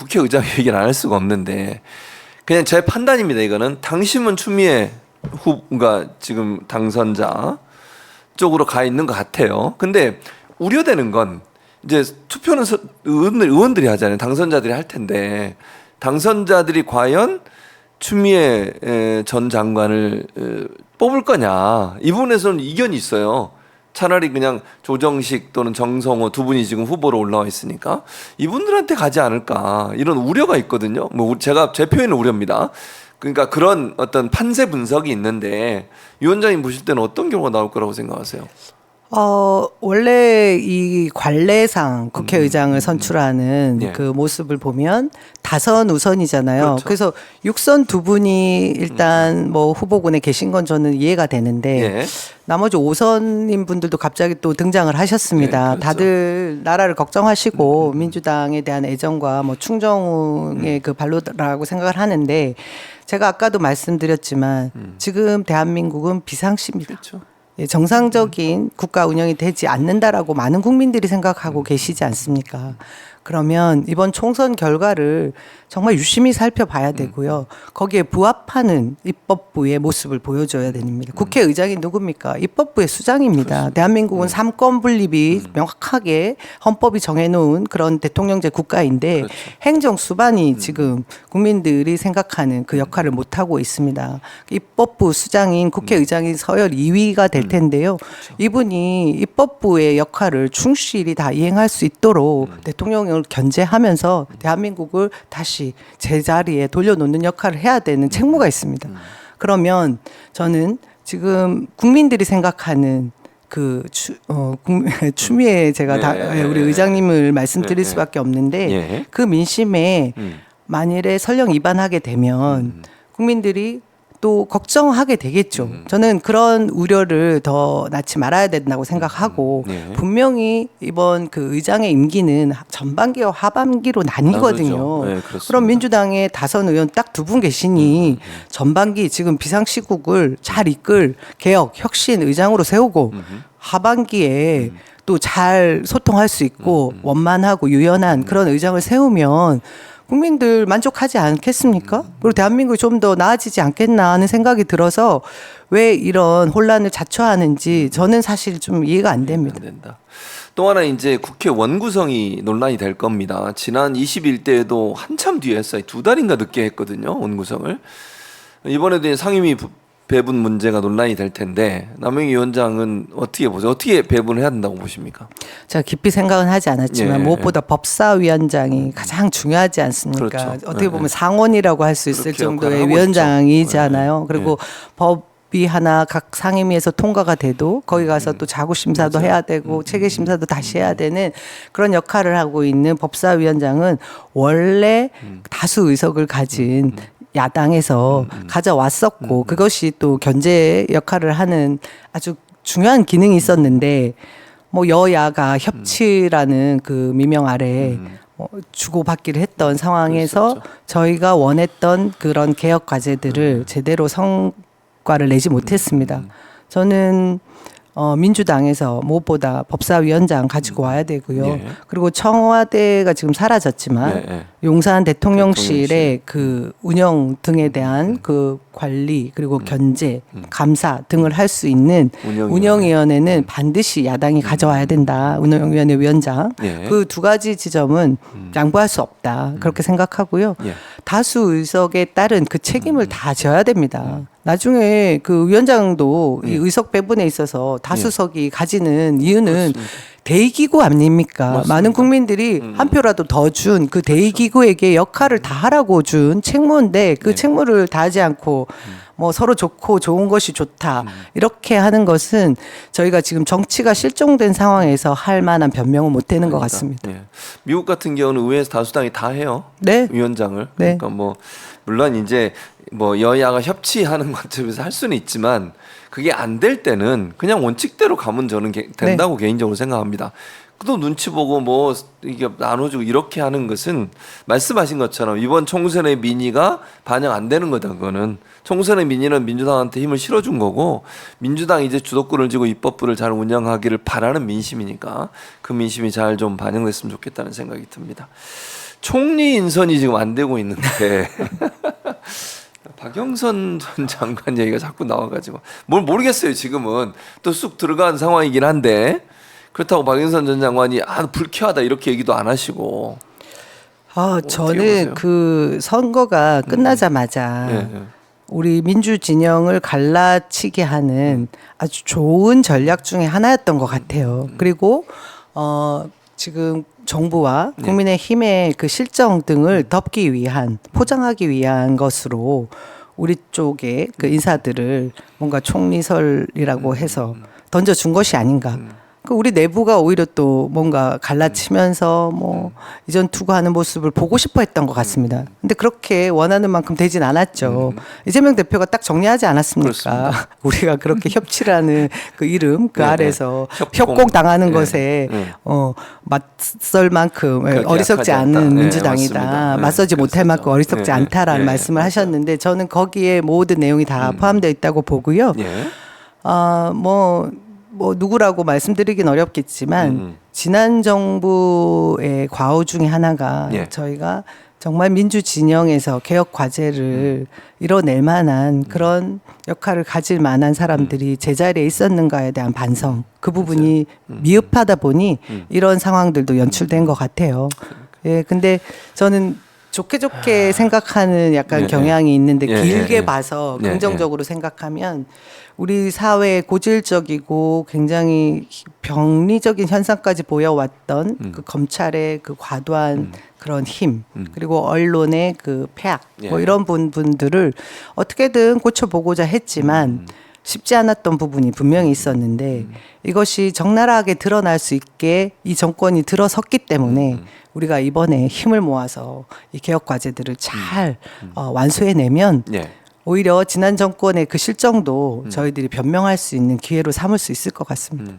국회의장 얘기를 안 할 수가 없는데 그냥 제 판단입니다. 이거는 당신은 추미애 후보가 지금 당선자 쪽으로 가 있는 것 같아요. 근데 우려되는 건 이제 투표는 의원들이 하잖아요. 당선자들이 할 텐데 당선자들이 과연 추미애 전 장관을 뽑을 거냐 이 부분에서는 이견이 있어요. 차라리 그냥 조정식 또는 정성호 두 분이 지금 후보로 올라와 있으니까 이분들한테 가지 않을까 이런 우려가 있거든요. 뭐 제가 제 표현은 우려입니다. 그러니까 그런 어떤 판세 분석이 있는데 위원장님 보실 때는 어떤 경우가 나올 거라고 생각하세요? 원래 이 관례상 국회의장을 선출하는 예. 그 모습을 보면 다선 우선이잖아요. 그렇죠. 그래서 육선 두 분이 일단 뭐 후보군에 계신 건 저는 이해가 되는데 예. 나머지 5선인 분들도 갑자기 또 등장을 하셨습니다. 네, 그렇죠. 다들 나라를 걱정하시고 민주당에 대한 애정과 뭐 충정의 그 발로라고 생각을 하는데 제가 아까도 말씀드렸지만 지금 대한민국은 비상시입니다. 그렇죠. 예, 정상적인 국가 운영이 되지 않는다라고 많은 국민들이 생각하고 계시지 않습니까? 그러면 이번 총선 결과를 정말 유심히 살펴봐야 되고요. 거기에 부합하는 입법부의 모습을 보여줘야 됩니다. 국회의장이 누굽니까? 입법부의 수장입니다. 그렇습니다. 대한민국은 삼권 분립이 명확하게 헌법이 정해놓은 그런 대통령제 국가인데 그렇죠. 행정 수반이 지금 국민들이 생각하는 그 역할을 못하고 있습니다. 입법부 수장인 국회의장이 서열 2위가 될 텐데요. 이분이 입법부의 역할을 충실히 다 이행할 수 있도록 대통령을 견제하면서 대한민국을 다시 제자리에 돌려놓는 역할을 해야 되는 책무가 있습니다. 그러면 저는 지금 국민들이 생각하는 그 추미애 제가 우리 의장님을 말씀드릴 수밖에 없는데 예. 그 민심에 만일에 설령 위반하게 되면 국민들이 또 걱정하게 되겠죠. 저는 그런 우려를 더 낳지 말아야 된다고 생각하고 네. 분명히 이번 그 의장의 임기는 전반기와 하반기로 나뉘거든요. 네, 그렇습니다. 그럼 민주당의 다선 의원 딱 두 분 계시니 전반기 지금 비상시국을 잘 이끌 개혁, 혁신 의장으로 세우고 하반기에 또 잘 소통할 수 있고 원만하고 유연한 그런 의장을 세우면 국민들 만족하지 않겠습니까? 그리고 대한민국이 좀 더 나아지지 않겠나 하는 생각이 들어서 왜 이런 혼란을 자초하는지 저는 사실 좀 이해가 안 됩니다. 안 된다. 또 하나 이제 국회 원구성이 논란이 될 겁니다. 지난 21대에도 한참 뒤에 했어요. 2달인가 늦게 했거든요. 원구성을. 이번에도 이제 상임위 배분 문제가 논란이 될 텐데 남영희 위원장은 어떻게 보세요? 어떻게 배분을 해야 된다고 보십니까? 제가 깊이 생각은 하지 않았지만 예. 무엇보다 법사위원장이 가장 중요하지 않습니까? 그렇죠. 어떻게 보면 예. 상원이라고 할 수 있을 그렇게 역할을 정도의 하고 위원장이잖아요. 있죠. 그리고 법이 하나 각 상임위에서 통과가 돼도 거기 가서 또 자구 심사도 해야 되고 체계 심사도 다시 해야 되는 그런 역할을 하고 있는 법사위원장은 원래 다수 의석을 가진 야당에서 가져왔었고 그것이 또 견제 역할을 하는 아주 중요한 기능이 있었는데 뭐 여야가 협치라는 그 미명 아래 주고받기를 했던 상황에서 저희가 원했던 그런 개혁 과제들을 제대로 성과를 내지 못했습니다. 저는 민주당에서 무엇보다 법사위원장 가지고 와야 되고요. 예. 그리고 청와대가 지금 사라졌지만 예. 용산 대통령실의 그 운영 등에 대한 그 관리 그리고 견제, 감사 등을 할 수 있는 운영위원회는 반드시 야당이 가져와야 된다. 운영위원회 위원장. 예. 그 두 가지 지점은 양보할 수 없다. 그렇게 생각하고요. 예. 다수 의석에 따른 그 책임을 다 져야 됩니다. 나중에 그 위원장도 이 의석 배분에 있어서 다수석이 가지는 이유는 그렇습니다. 대의기구 아닙니까? 맞습니다. 많은 국민들이 한 표라도 더 준 그 대의기구에게 역할을 다 하라고 준 책무인데 그 책무를 다하지 않고 뭐 서로 좋고 좋은 것이 좋다 이렇게 하는 것은 저희가 지금 정치가 실종된 상황에서 할 만한 변명은 못 되는 것 같습니다. 예. 미국 같은 경우는 의회에서 다수당이 다 해요. 네. 위원장을. 네. 그러니까 뭐 물론 이제 뭐 여야가 협치하는 관점에서 할 수는 있지만 그게 안 될 때는 그냥 원칙대로 가면 저는 된다고 개인적으로 생각합니다. 또 눈치 보고 뭐 이게 나눠주고 이렇게 하는 것은 말씀하신 것처럼 이번 총선의 민의가 반영 안 되는 거다. 그거는 총선의 민의는 민주당한테 힘을 실어준 거고 민주당이 이제 주도권을 쥐고 입법부를 잘 운영하기를 바라는 민심이니까 그 민심이 잘 좀 반영됐으면 좋겠다는 생각이 듭니다. 총리 인선이 지금 안 되고 있는데 박영선 전 장관 얘기가 자꾸 나와가지고 뭘 모르겠어요. 지금은 또 쑥 들어간 상황이긴 한데 그렇다고 박영선 전 장관이 불쾌하다 이렇게 얘기도 안 하시고. 저는 보세요? 그 선거가 끝나자마자 네. 우리 민주 진영을 갈라치게 하는 아주 좋은 전략 중에 하나였던 것 같아요. 그리고 지금 정부와 국민의힘의 그 실정 등을 덮기 위한, 포장하기 위한 것으로 우리 쪽의 그 인사들을 뭔가 총리설이라고 해서 던져준 것이 아닌가. 그 우리 내부가 오히려 또 뭔가 갈라치면서 뭐 이전 투구하는 모습을 보고 싶어 했던 것 같습니다. 근데 그렇게 원하는 만큼 되진 않았죠. 이재명 대표가 딱 정리하지 않았습니까? 그렇습니다. 우리가 그렇게 협치라는 그 이름 그 네, 아래서 네. 협공 당하는 네, 것에 네. 맞설 만큼 그렇게 어리석지 약하지 않다. 않은 네, 민주당이다. 맞습니다. 네, 맞서지 못할 그랬었죠. 만큼 어리석지 네, 않다라는 네, 말씀을 맞아요. 하셨는데 저는 거기에 모든 내용이 다 포함되어 있다고 보고요. 예. 뭐 누구라고 말씀드리긴 어렵겠지만 지난 정부의 과오 중에 하나가 예. 저희가 정말 민주 진영에서 개혁 과제를 이뤄낼 만한 그런 역할을 가질 만한 사람들이 제자리에 있었는가에 대한 반성. 그 부분이 미흡하다 보니 이런 상황들도 연출된 것 같아요. 예, 근데 저는 좋게 생각하는 약간 예, 경향이 있는데 예, 길게 예. 봐서 예, 긍정적으로 생각하면 우리 사회의 고질적이고 굉장히 병리적인 현상까지 보여왔던 그 검찰의 그 과도한 그런 힘 그리고 언론의 그 폐악 뭐 예. 이런 부분들을 어떻게든 고쳐보고자 했지만 쉽지 않았던 부분이 분명히 있었는데 이것이 적나라하게 드러날 수 있게 이 정권이 들어섰기 때문에 우리가 이번에 힘을 모아서 이 개혁 과제들을 잘 완수해내면 예. 오히려 지난 정권의 그 실정도 저희들이 변명할 수 있는 기회로 삼을 수 있을 것 같습니다.